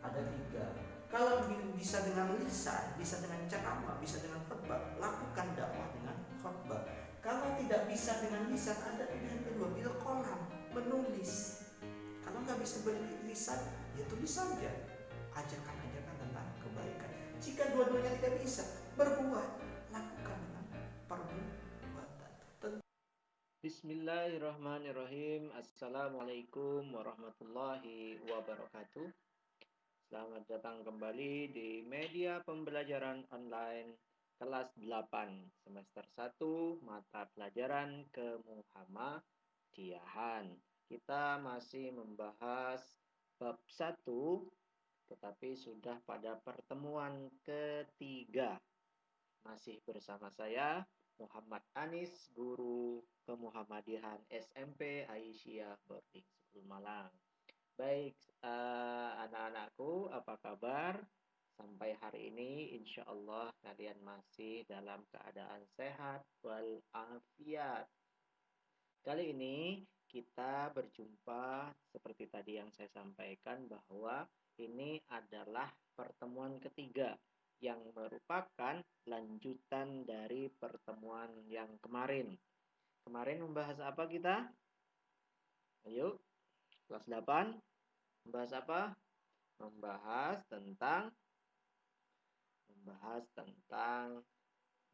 Ada tiga. Kalau bisa dengan lisan, bisa dengan ceramah, bisa dengan khutbah, lakukan dakwah dengan khutbah. Kalau tidak bisa dengan lisan, ada pilihan kedua, bil kolam, menulis. Kalau nggak bisa berlisan, ya tulis saja ajakan-ajakan tentang kebaikan. Jika dua-duanya tidak bisa, berbuat, lakukan dengan perbuatan. Bismillahirrahmanirrahim. Assalamualaikum warahmatullahi wabarakatuh. Selamat datang kembali di media pembelajaran online kelas 8 semester 1 mata pelajaran Kemuhammadiyahan. Kita masih membahas bab 1 tetapi sudah pada pertemuan ketiga. Masih bersama saya Muhammad Anis, guru Kemuhammadiyahan SMP Aisyah Boarding School Malang. Baik, anak-anakku, apa kabar? Sampai hari ini, insya Allah kalian masih dalam keadaan sehat walafiat. Kali ini kita berjumpa seperti tadi yang saya sampaikan bahwa ini adalah pertemuan ketiga yang merupakan lanjutan dari pertemuan yang kemarin. Kemarin membahas apa kita? Ayo, kelas 8 membahas apa? Membahas tentang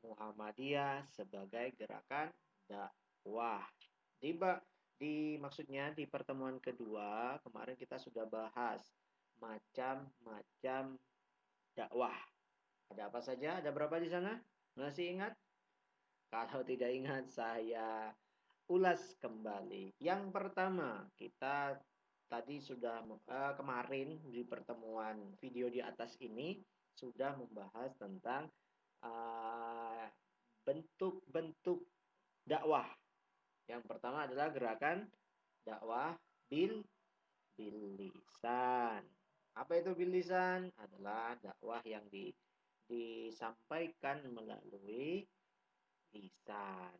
Muhammadiyah sebagai gerakan dakwah. Maksudnya di pertemuan kedua kemarin kita sudah bahas macam-macam dakwah. Ada apa saja? Ada berapa di sana? Masih ingat? Kalau tidak ingat saya ulas kembali. Yang pertama, kita tadi sudah kemarin di pertemuan video di atas ini sudah membahas tentang bentuk-bentuk dakwah. Yang pertama adalah gerakan dakwah bil lisan. Apa itu bil lisan? Adalah dakwah yang disampaikan melalui lisan.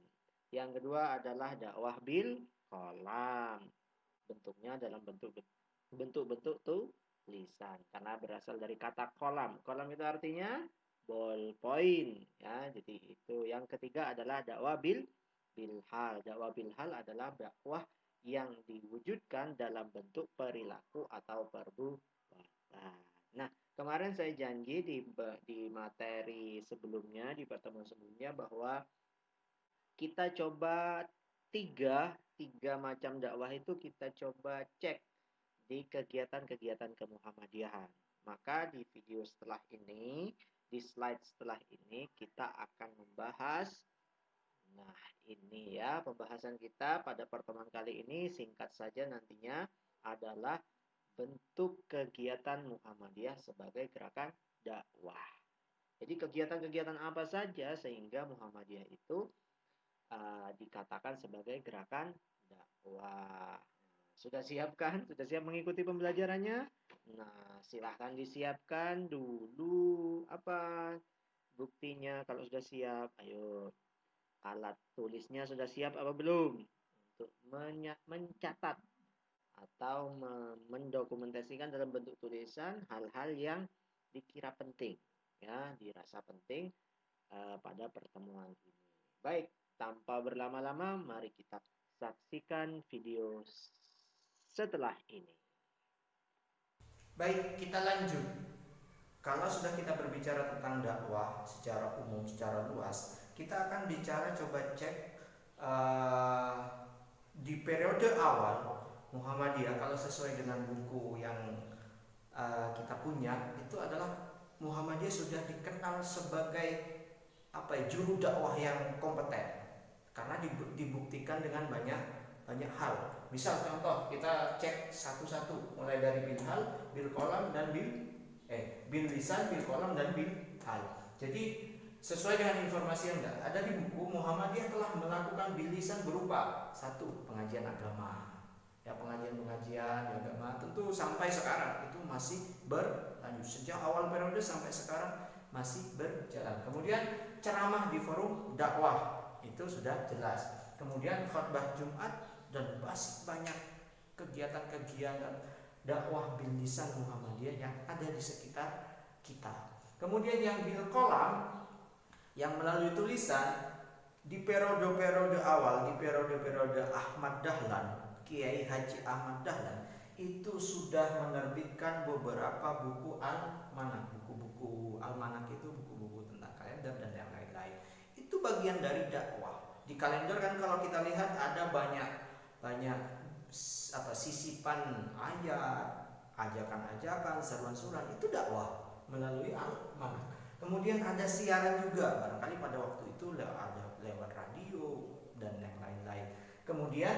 Yang kedua adalah dakwah bil kolam. Bentuknya dalam bentuk-bentuk tulisan karena berasal dari kata kolam. Kolam itu artinya ballpoint ya. Jadi itu yang ketiga adalah dakwah bil hal. Dakwah bil hal adalah dakwah yang diwujudkan dalam bentuk perilaku atau perbuatan. Nah, kemarin saya janji di materi sebelumnya, di pertemuan sebelumnya bahwa kita coba tiga macam dakwah itu kita coba cek di kegiatan-kegiatan kemuhammadiyahan. Maka di video setelah ini, di slide setelah ini kita akan membahas. Nah, ini ya pembahasan kita pada pertemuan kali ini singkat saja nantinya adalah bentuk kegiatan Muhammadiyah sebagai gerakan dakwah. Jadi kegiatan-kegiatan apa saja sehingga Muhammadiyah itu dikatakan sebagai gerakan dakwah. Sudah siap kan? Sudah siap mengikuti pembelajarannya? Nah, silahkan disiapkan dulu apa buktinya kalau sudah siap. Ayo, alat tulisnya sudah siap apa belum? Untuk mencatat atau mendokumentasikan dalam bentuk tulisan hal-hal yang dikira penting, ya, dirasa penting pada pertemuan ini. Baik, tanpa berlama-lama, mari kita saksikan video setelah ini. Baik, kita lanjut. Kalau sudah kita berbicara tentang dakwah secara umum, secara luas, kita akan bicara coba cek di periode awal Muhammadiyah. Kalau sesuai dengan buku yang kita punya, itu adalah Muhammadiyah sudah dikenal sebagai juru dakwah yang kompeten karena dibuktikan dengan banyak hal. Misal contoh kita cek satu-satu mulai dari bil hal, bil kolam dan bil lisan, bil kolam dan bil hal. Jadi sesuai dengan informasi yang ada di buku, Muhammadiyah telah melakukan bil lisan berupa satu pengajian agama. Ya, pengajian agama tentu sampai sekarang itu masih berlanjut sejak awal periode sampai sekarang masih berjalan. Kemudian ceramah di forum dakwah itu sudah jelas. Kemudian khutbah Jumat dan masih banyak kegiatan-kegiatan dakwah bil lisan Muhammadiyah yang ada di sekitar kita. Kemudian yang bil qalam, yang melalui tulisan, di periode-periode awal, di periode-periode Ahmad Dahlan, Kiai Haji Ahmad Dahlan, itu sudah menerbitkan beberapa buku almanak. Buku-buku almanak itu buku-buku tentang kalender dan yang lain-lain. Itu bagian dari dakwah. Di kalender kan kalau kita lihat ada banyak banyak sisipan ayat, ajakan-ajakan, seruan-seruan, itu dakwah melalui almanak. Kemudian ada siaran juga, barangkali pada waktu itu ada lewat radio dan yang lain-lain. Kemudian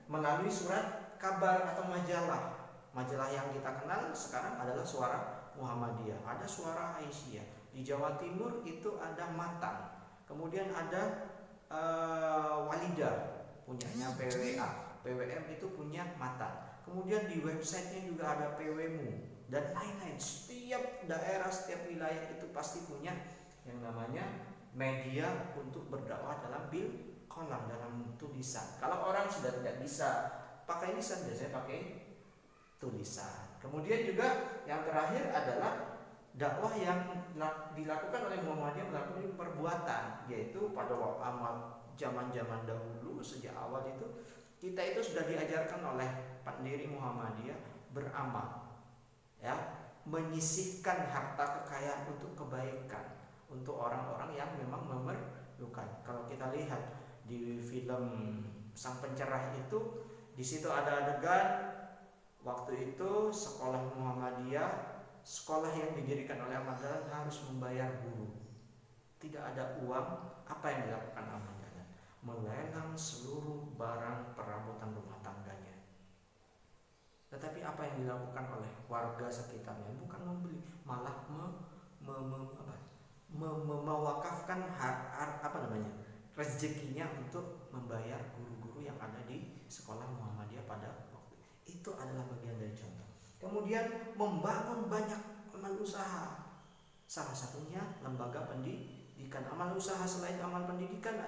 melalui surat kabar atau majalah. Majalah yang kita kenal sekarang adalah Suara Muhammadiyah, ada Suara Aisyah. Di Jawa Timur itu ada Matan. Kemudian ada Walidah, punyanya PWA. PWM itu punya Matan. Kemudian di websitenya juga ada PWMU dan lain-lain. Setiap daerah, setiap wilayah itu pasti punya yang namanya media untuk berdakwah dalam bil qalam, dalam tulisan. Kalau orang sudah tidak bisa pakai lisan, biasanya pakai tulisan. Kemudian juga yang terakhir adalah dakwah yang dilakukan oleh Muhammadiyah melalui perbuatan, yaitu pada zaman-zaman dahulu, sejak awal itu kita itu sudah diajarkan oleh pendiri Muhammadiyah beramal, ya, menyisihkan harta kekayaan untuk kebaikan, untuk orang-orang yang memang memerlukan. Kalau kita lihat di film Sang Pencerah itu, di situ ada adegan waktu itu sekolah Muhammadiyah, sekolah yang didirikan oleh Ahmad Dahlan harus membayar guru. Tidak ada uang, apa yang dilakukan Ahmad Dahlan? Melelang seluruh barang perabotan rumah tangganya. Tetapi apa yang dilakukan oleh warga sekitarnya? Bukan membeli, malah mewakafkan rezekinya untuk membayar guru-guru yang ada di sekolah Muhammadiyah pada waktu itu. Adalah bagian dari contoh. Kemudian membangun banyak amal usaha, salah satunya lembaga pendidikan. Amal usaha selain amal pendidikan,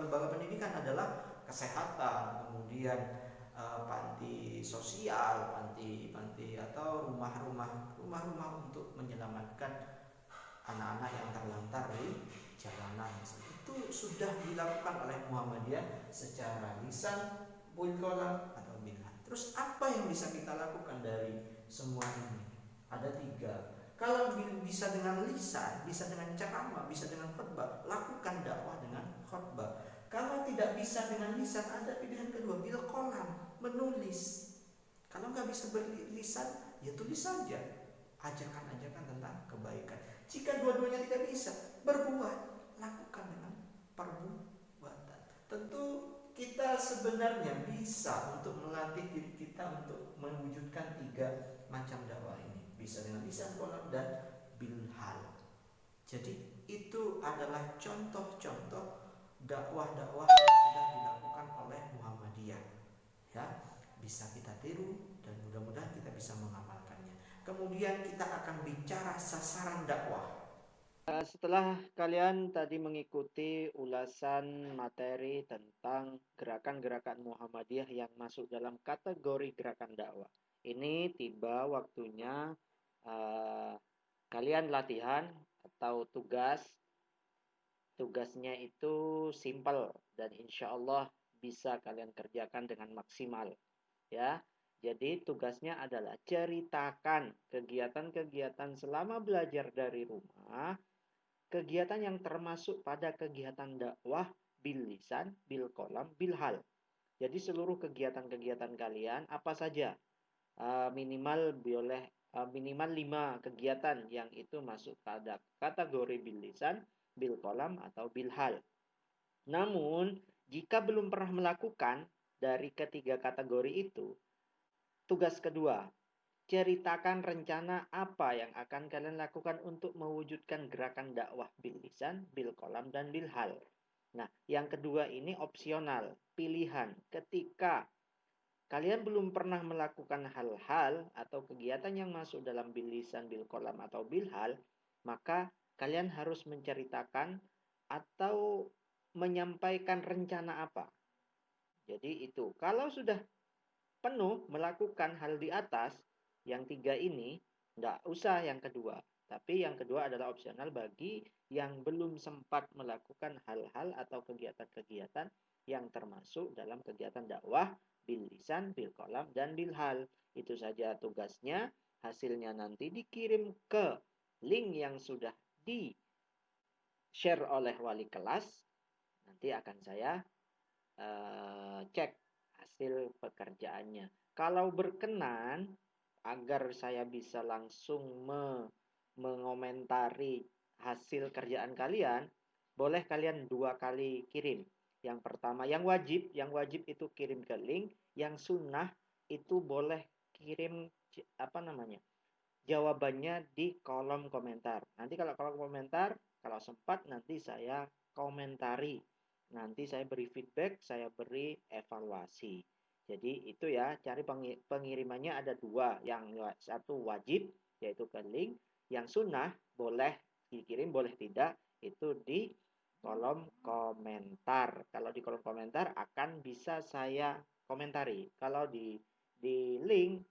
lembaga pendidikan adalah kesehatan, kemudian panti sosial, panti atau rumah-rumah untuk menyelamatkan anak-anak yang terlantar di jalanan. Itu sudah dilakukan oleh Muhammadiyah secara lisan, bil qalam atau bilhan. Terus apa yang bisa kita lakukan dari semua ini? Ada 3. Kalau bisa dengan lisan, bisa dengan ceramah, bisa dengan khutbah, lakukan dakwah dengan khutbah. Kalau tidak bisa dengan lisan, ada pilihan kedua, bil qalam, menulis. Kalau nggak bisa berlisan, ya tulis saja ajakan-ajakan tentang kebaikan. Jika dua-duanya tidak bisa, berbuat, lakukan dengan perbuatan. Tentu kita sebenarnya bisa untuk melatih diri kita untuk mewujudkan 3 macam dakwah ini. Bisa dengan lisan, qalam, dan bilhal. Jadi itu adalah contoh-contoh dakwah-dakwah yang sudah dilakukan oleh Muhammadiyah, ya, bisa kita tiru dan mudah-mudahan kita bisa mengamalkannya. Kemudian kita akan bicara sasaran dakwah. Setelah kalian tadi mengikuti ulasan materi tentang gerakan-gerakan Muhammadiyah yang masuk dalam kategori gerakan dakwah, ini tiba waktunya kalian latihan atau tugasnya itu simple dan insya Allah bisa kalian kerjakan dengan maksimal, ya. Jadi tugasnya adalah ceritakan kegiatan-kegiatan selama belajar dari rumah, kegiatan yang termasuk pada kegiatan dakwah bil lisan, bil qalam, bil hal. Jadi seluruh kegiatan-kegiatan kalian apa saja, minimal 5 kegiatan yang itu masuk pada kategori bil lisan, bil qalam atau bil hal. Namun, jika belum pernah melakukan dari ketiga kategori itu, tugas kedua, ceritakan rencana apa yang akan kalian lakukan untuk mewujudkan gerakan dakwah bil lisan, bil qalam, dan bil hal. Nah, yang kedua ini opsional, pilihan. Ketika kalian belum pernah melakukan hal-hal atau kegiatan yang masuk dalam bil lisan, bil qalam, atau bil hal, maka kalian harus menceritakan atau menyampaikan rencana apa. Jadi itu, kalau sudah penuh melakukan hal di atas, Yang 3 ini nggak usah yang kedua. Tapi yang kedua adalah opsional bagi yang belum sempat melakukan hal-hal atau kegiatan-kegiatan yang termasuk dalam kegiatan dakwah bil lisan, bil qalam, dan bil hal. Itu saja tugasnya. Hasilnya nanti dikirim ke link yang sudah di-share oleh wali kelas. Nanti akan saya cek hasil pekerjaannya. Kalau berkenan, agar saya bisa langsung mengomentari hasil kerjaan kalian, boleh kalian 2 kali kirim. Yang pertama, yang wajib itu kirim ke link. Yang sunnah itu boleh kirim jawabannya di kolom komentar. Nanti kalau kolom komentar, kalau sempat nanti saya komentari. Nanti saya beri feedback, saya beri evaluasi. Jadi itu ya, cari pengirimannya ada 2. Yang satu wajib, yaitu ke link. Yang sunnah, boleh dikirim, boleh tidak, itu di kolom komentar. Kalau di kolom komentar akan bisa saya komentari. Kalau di link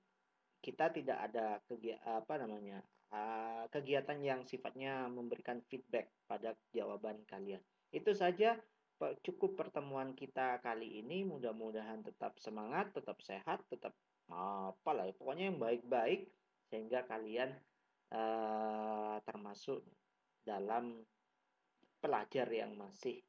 kita tidak ada kegiatan yang sifatnya memberikan feedback pada jawaban kalian. Itu saja cukup pertemuan kita kali ini. Mudah-mudahan tetap semangat, tetap sehat, tetap pokoknya yang baik-baik sehingga kalian termasuk dalam pelajar yang masih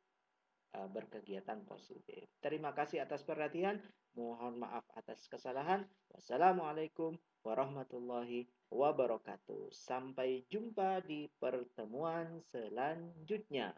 berkegiatan positif. Terima kasih atas perhatian. Mohon maaf atas kesalahan. Wassalamualaikum warahmatullahi wabarakatuh. Sampai jumpa di pertemuan selanjutnya.